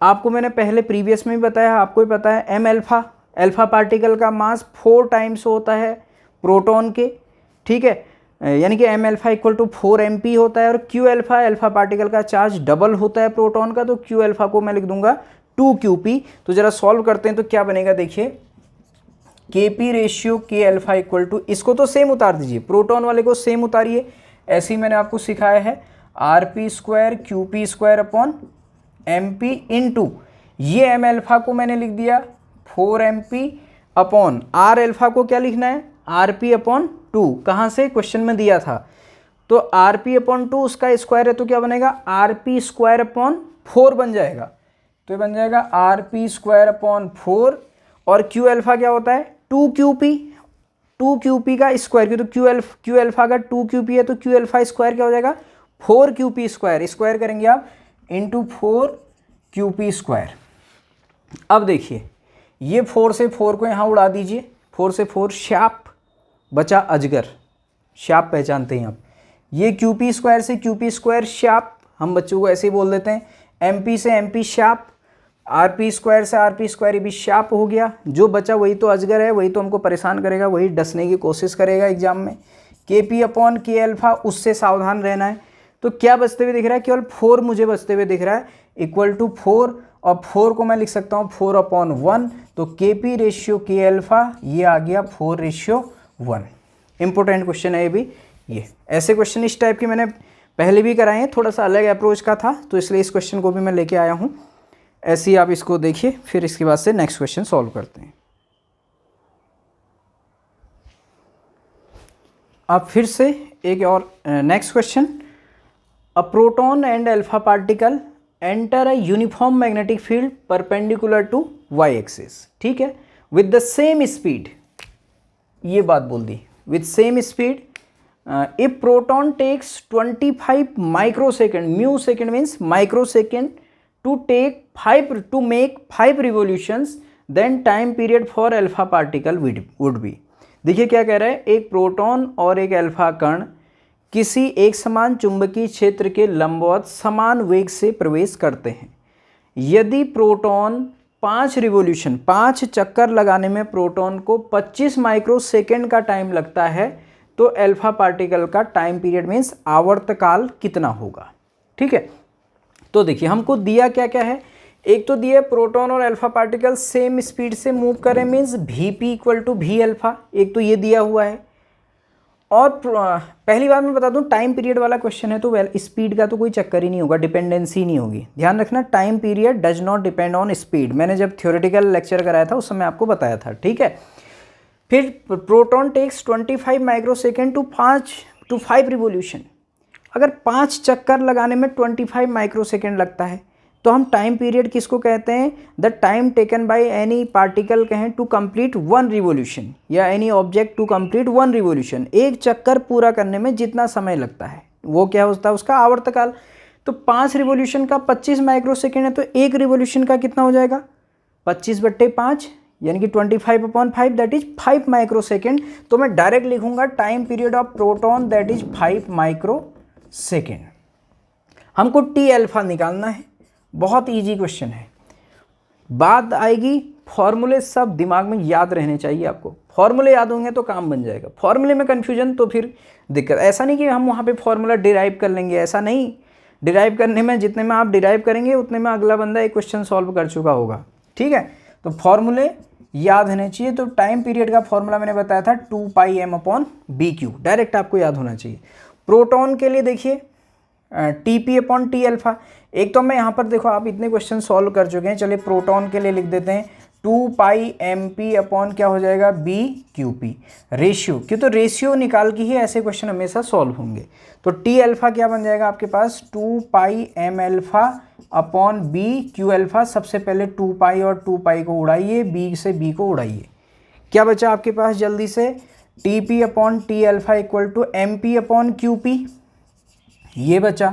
आपको मैंने पहले प्रीवियस में भी बताया, आपको भी पता है एम अल्फ़ा, अल्फ़ा पार्टिकल का मास 4 टाइम्स होता है प्रोटॉन के। ठीक है, यानी कि M alpha equal to 4 M P होता है, और क्यू अल्फ़ा, अल्फ़ा पार्टिकल का चार्ज डबल होता है प्रोटॉन का, तो क्यू अल्फ़ा को मैं लिख दूंगा 2 क्यू पी। तो जरा सॉल्व करते हैं तो क्या बनेगा, देखिए के पी रेशियो के अल्फ़ा इक्वल टू, इसको तो सेम उतार दीजिए, प्रोटॉन वाले को सेम उतारिए, ऐसे ही मैंने आपको सिखाया है, R P square Q P square upon M P into, ये एम अल्फ़ा को मैंने लिख दिया 4 M P upon R alpha को क्या लिखना है, आर पी अपॉन 2, कहाँ से क्वेश्चन में दिया था, तो आर पी अपॉन 2 उसका स्क्वायर है तो क्या बनेगा, आर पी स्क्वायर अपॉन 4 बन जाएगा, तो ये बन जाएगा आर पी स्क्वायर अपॉन 4, और क्यू अल्फ़ा क्या होता है 2 क्यू पी का स्क्वायर, क्योंकि क्यू अल्फ़ा का 2 क्यू पी है तो क्यू अल्फ़ा स्क्वायर क्या हो जाएगा 4 क्यू पी स्क्वायर, स्क्वायर करेंगे आप इंटू 4 क्यू पी स्क्वायर। अब देखिए ये 4 से 4 को यहाँ उड़ा दीजिए, 4 से 4 शार्प बचा अजगर, शार्प पहचानते हैं आप, ये क्यू पी स्क्वायर से क्यू पी स्क्वायर शार्प, हम बच्चों को ऐसे ही बोल देते हैं, एम पी से M P sharp, R P square से आर पी स्क्वायर, ये भी शार्प हो गया, जो बचा वही तो अजगर है, वही तो हमको परेशान करेगा, वही डसने की कोशिश करेगा एग्जाम में। के पी अपॉन के अल्फ़ा, उससे सावधान रहना है। तो क्या बचते हुए दिख रहा है, केवल 4 मुझे बचते हुए दिख रहा है, इक्वल टू 4, और 4 को मैं लिख सकता हूँ 4 अपॉन 1, तो के पी रेशियो के अल्फ़ा ये आ गया 4:1। इंपॉर्टेंट क्वेश्चन है ये भी। ये ऐसे क्वेश्चन इस टाइप के मैंने पहले भी कराए हैं, थोड़ा सा अलग अप्रोच का था, तो इसलिए इस क्वेश्चन को भी मैं लेके आया हूँ। ऐसे ही आप इसको देखिए, फिर इसके बाद से नेक्स्ट क्वेश्चन सॉल्व करते हैं। अब फिर से एक और next question, a proton and alpha particle enter a uniform magnetic field perpendicular to Y axis. ठीक है, विद द सेम स्पीड, ये बात बोल दी, with same speed, if proton takes 25 microsecond, mu second means microsecond, to make 5 revolutions, then time period for alpha particle would be। देखिए क्या कह रहा है, एक प्रोटॉन और एक अल्फा कण किसी एक समान चुंबकीय क्षेत्र के लंबवत समान वेग से प्रवेश करते हैं। यदि प्रोटॉन 5 चक्कर लगाने में प्रोटॉन को 25 माइक्रोसेकंड का टाइम लगता है, तो अल्फा पार्टिकल का टाइम पीरियड मीन्स आवर्तकाल कितना होगा। ठीक है, तो देखिए हमको दिया क्या क्या है, एक तो दिया प्रोटॉन और अल्फा पार्टिकल सेम स्पीड से मूव करें means V P equal to V alpha, एक तो ये दिया हुआ है। और पहली बार मैं बता दूं, टाइम पीरियड वाला क्वेश्चन है तो स्पीड का तो कोई चक्कर ही नहीं होगा, डिपेंडेंसी नहीं होगी। ध्यान रखना, time period does not depend on speed, मैंने जब थ्योरेटिकल लेक्चर कराया था उस समय आपको बताया था। ठीक है, फिर proton takes 25 microsecond to 5 revolution, अगर 5 चक्कर लगाने में 25 माइक्रोसेकेंड लगता है तो हम टाइम पीरियड किसको कहते हैं, the time taken by any particle कहें टू कंप्लीट 1 रिवोल्यूशन, या any object to complete 1 revolution, एक चक्कर पूरा करने में जितना समय लगता है वो क्या होता है, उसका आवर्तकाल। तो 5 रिवोल्यूशन का 25 माइक्रोसेकेंड है, तो एक रिवोल्यूशन का कितना हो जाएगा 25/5, यानी कि 25/5, दैट इज 5 माइक्रोसेकेंड। तो मैं डायरेक्ट लिखूंगा time period of proton that is 5 microsecond. हमको टी अल्फा निकालना है, बहुत इजी क्वेश्चन है। बात आएगी फॉर्मूले, सब दिमाग में याद रहने चाहिए आपको, फॉर्मूले याद होंगे तो काम बन जाएगा, फॉर्मूले में कन्फ्यूजन तो फिर दिक्कत। ऐसा नहीं कि हम वहाँ पे फॉर्मूला डिराइव कर लेंगे, ऐसा नहीं, डिराइव करने में जितने में आप डिराइव करेंगे उतने में अगला बंदा एक क्वेश्चन सॉल्व कर चुका होगा। ठीक है, तो फॉर्मूले याद होने चाहिए। तो टाइम पीरियड का फॉर्मूला मैंने बताया था 2πm/bq, डायरेक्ट आपको याद होना चाहिए। प्रोटॉन के लिए देखिए Tp/T अल्फा, एक तो मैं यहाँ पर देखो आप इतने क्वेश्चन सॉल्व कर चुके हैं, चलिए प्रोटॉन के लिए लिख देते हैं 2πmp/ क्या हो जाएगा bqp, रेशियो, क्यों तो रेशियो निकाल के ही ऐसे क्वेश्चन हमेशा सॉल्व होंगे। तो T अल्फा क्या बन जाएगा आपके पास 2πm∠bq अल्फा, सबसे पहले 2π और 2π को उड़ाइए, b से b को उड़ाइए, क्या बचा आपके पास जल्दी से, T P upon T alpha equal to M P upon Q P, ये बचा।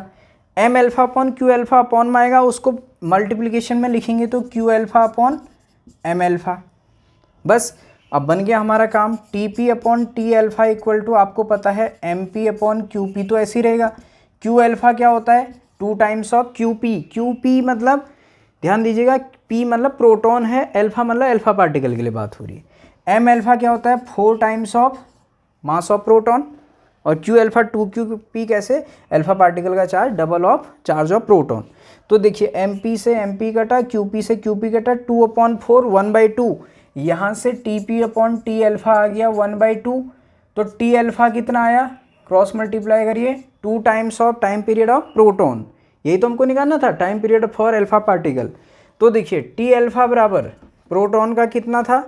M alpha upon Q alpha upon में आएगा, उसको मल्टीप्लिकेशन में लिखेंगे तो Q alpha upon M alpha. बस अब बन गया हमारा काम। T P upon T alpha equal to आपको पता है M P upon Q P, तो ऐसे ही रहेगा। क्यू अल्फा क्या होता है, 2 times of Q P. Q P मतलब ध्यान दीजिएगा, पी मतलब प्रोटॉन है, अल्फा मतलब अल्फा पार्टिकल के लिए बात हो रही है। एम अल्फा क्या होता है, 4 times of mass of proton, और क्यू अल्फा 2 क्यू पी कैसे, अल्फा पार्टिकल का charge double of charge of proton. तो देखिए एम पी से एम पी कटा, क्यू पी से क्यू पी कटा, 2/4 1/2, यहाँ से T P upon T alpha आ गया 1/2। तो टी अल्फा कितना आया, क्रॉस मल्टीप्लाई करिए, 2 times of time period of proton, यही तो हमको निकालना था, time period for alpha particle. तो देखिए टी अल्फा बराबर प्रोटॉन का कितना था,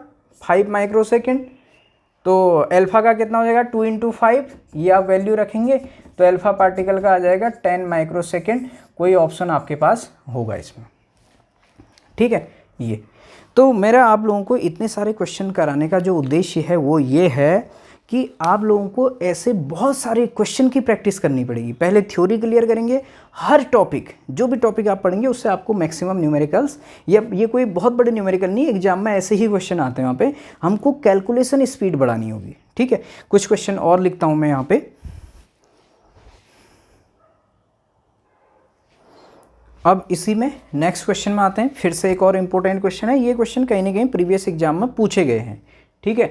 5 माइक्रोसेकेंड, तो अल्फा का कितना हो जाएगा, 2 × 5, ये आप वैल्यू रखेंगे तो अल्फा पार्टिकल का आ जाएगा 10 माइक्रोसेकेंड। कोई ऑप्शन आपके पास होगा इसमें, ठीक है। ये तो मेरा आप लोगों को इतने सारे क्वेश्चन कराने का जो उद्देश्य है वो ये है कि आप लोगों को ऐसे बहुत सारे क्वेश्चन की प्रैक्टिस करनी पड़ेगी। पहले थ्योरी क्लियर करेंगे, हर टॉपिक, जो भी टॉपिक आप पढ़ेंगे उससे आपको मैक्सिमम न्यूमेरिकल्स, ये कोई बहुत बड़े न्यूमेरिकल नहीं, एग्जाम में ऐसे ही क्वेश्चन आते हैं, वहाँ पे हमको कैलकुलेशन स्पीड बढ़ानी होगी, ठीक है। कुछ क्वेश्चन और लिखता हूँ मैं यहाँ पे। अब इसी में नेक्स्ट क्वेश्चन में आते हैं, फिर से एक और इम्पोर्टेंट क्वेश्चन है। ये क्वेश्चन कहीं ना कहीं प्रीवियस एग्जाम में पूछे गए हैं, ठीक है।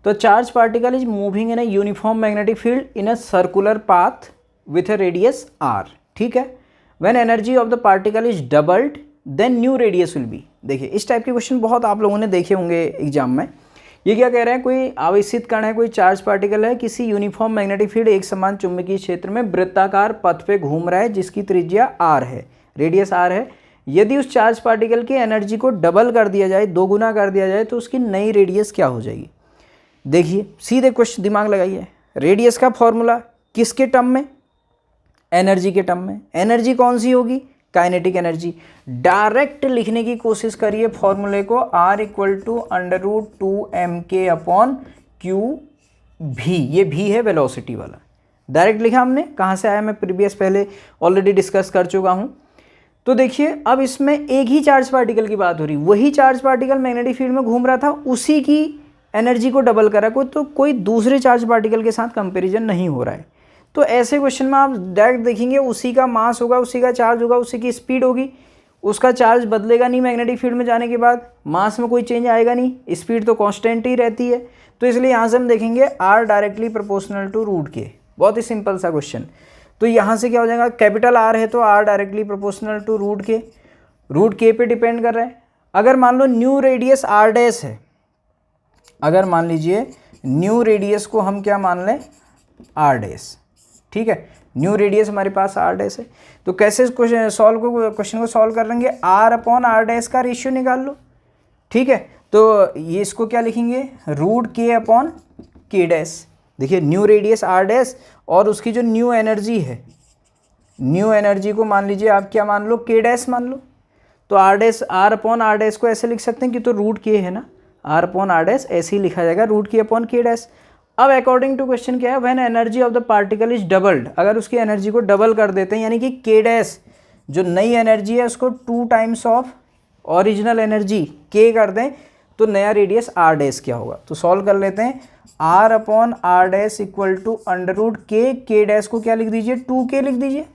तो charge particle is moving in a uniform magnetic field in a circular path with a radius r, ठीक है। When energy of the particle is doubled then new radius will be. देखिए इस टाइप के क्वेश्चन बहुत आप लोगों ने देखे होंगे एग्जाम में। ये क्या कह रहे हैं, कोई आवेशित कण है, कोई चार्ज पार्टिकल है, किसी यूनिफॉर्म मैग्नेटिक फील्ड एक समान चुंबकीय क्षेत्र में वृत्ताकार पथ पे घूम रहा है जिसकी त्रिज्या r है, रेडियस r है। यदि उस चार्ज पार्टिकल की एनर्जी को डबल कर दिया जाए, 2 गुना कर दिया जाए, तो उसकी नई रेडियस क्या हो जाएगी। देखिए सीधे क्वेश्चन दिमाग लगाइए, रेडियस का फॉर्मूला किसके टर्म में, एनर्जी के टर्म में। एनर्जी कौन सी होगी, काइनेटिक एनर्जी। डायरेक्ट लिखने की कोशिश करिए फॉर्मूले को, R = √2mk अपॉन क्यू भी, ये भी है वेलोसिटी वाला। डायरेक्ट लिखा हमने, कहाँ से आया मैं प्रीवियस पहले ऑलरेडी डिस्कस कर चुका हूँ। तो देखिए अब इसमें एक ही चार्ज पार्टिकल की बात हो रही, वही चार्ज पार्टिकल मैग्नेटिक फील्ड में घूम रहा था, उसी की एनर्जी को डबल करा, तो कोई दूसरे चार्ज पार्टिकल के साथ कंपैरिजन नहीं हो रहा है। तो ऐसे क्वेश्चन में आप डायरेक्ट देखेंगे, उसी का मास होगा, उसी का चार्ज होगा, उसी की स्पीड होगी, उसका चार्ज बदलेगा नहीं मैग्नेटिक फील्ड में जाने के बाद, मास में कोई चेंज आएगा नहीं, स्पीड तो कांस्टेंट ही रहती है। तो इसलिए यहाँ से हम देखेंगे R directly proportional to √k। बहुत ही सिंपल सा क्वेश्चन। तो यहाँ से क्या हो जाएगा, कैपिटल R है तो R directly proportional to √k, √k पे डिपेंड कर रहा है। अगर मान लो न्यू रेडियस R डैश है, अगर मान लीजिए न्यू रेडियस को हम क्या मान लें, R डैश, ठीक है। न्यू रेडियस हमारे पास R डैश है, तो कैसे इस क्वेश्चन को सॉल्व कर लेंगे, R अपॉन R डैश का रेशियो निकाल लो, ठीक है। तो ये इसको क्या लिखेंगे, √k अपॉन k डैश। देखिए न्यू रेडियस R डैश और उसकी जो न्यू एनर्जी है, न्यू एनर्जी को मान लीजिए आप क्या मान लो, k डैश मान लो। तो R अपॉन R डैश को ऐसे लिख सकते हैं कि तो √k है ना, R अपॉन R डैश ऐसे ही लिखा जाएगा, √k अपॉन k डैश। अब अकॉर्डिंग टू क्वेश्चन क्या है, when energy of the particle is doubled, अगर उसकी एनर्जी को डबल कर देते हैं, यानी कि k डैश जो नई एनर्जी है उसको 2 times of original energy k कर दें, तो नया रेडियस R डैश क्या होगा। तो सॉल्व कर लेते हैं, R upon R dash equal to √k, k dash को क्या लिख दीजिए, 2k लिख दीजिए,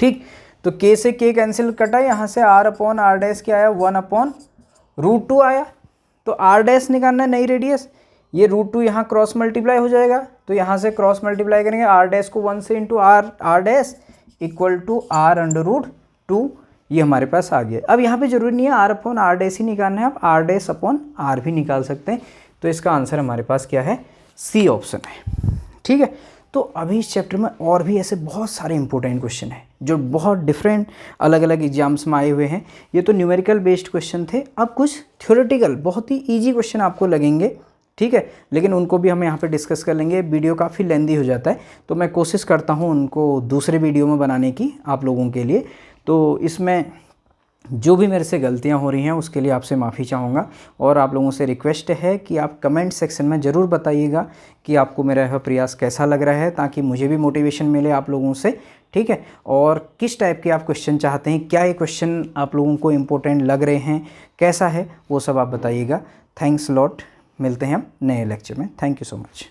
ठीक। तो k से k कैंसिल कटा, यहाँ से R अपॉन R डैश क्या आया, 1/√2 आया। तो R डैश निकालना है नई रेडियस, ये √2 यहाँ क्रॉस मल्टीप्लाई हो जाएगा, तो यहाँ से क्रॉस मल्टीप्लाई करेंगे, R डैश को 1 से into R dash equal to R√2, ये हमारे पास आ गया। अब यहाँ पे जरूरी नहीं है R अपॉन R डैश ही निकालना है, आप R डैश अपॉन R भी निकाल सकते हैं। तो इसका आंसर हमारे पास क्या है, C ऑप्शन है, ठीक है। तो अभी इस चैप्टर में और भी ऐसे बहुत सारे इंपॉर्टेंट क्वेश्चन हैं जो बहुत डिफरेंट अलग अलग एग्जाम्स में आए हुए हैं। ये तो न्यूमेरिकल बेस्ड क्वेश्चन थे, अब कुछ थ्योरेटिकल बहुत ही इजी क्वेश्चन आपको लगेंगे, ठीक है, लेकिन उनको भी हम यहाँ पे डिस्कस कर लेंगे। वीडियो काफ़ी लेंदी हो जाता है, तो मैं कोशिश करता हूँ उनको दूसरे वीडियो में बनाने की आप लोगों के लिए। तो इसमें जो भी मेरे से गलतियां हो रही हैं उसके लिए आपसे माफ़ी चाहूँगा, और आप लोगों से रिक्वेस्ट है कि आप कमेंट सेक्शन में ज़रूर बताइएगा कि आपको मेरा यह प्रयास कैसा लग रहा है, ताकि मुझे भी मोटिवेशन मिले आप लोगों से, ठीक है। और किस टाइप के आप क्वेश्चन चाहते हैं, क्या ये क्वेश्चन आप लोगों को इम्पोर्टेंट लग रहे हैं, कैसा है वो सब आप बताइएगा। थैंक्स लॉट, मिलते हैं हम नए लेक्चर में। Thank you so much.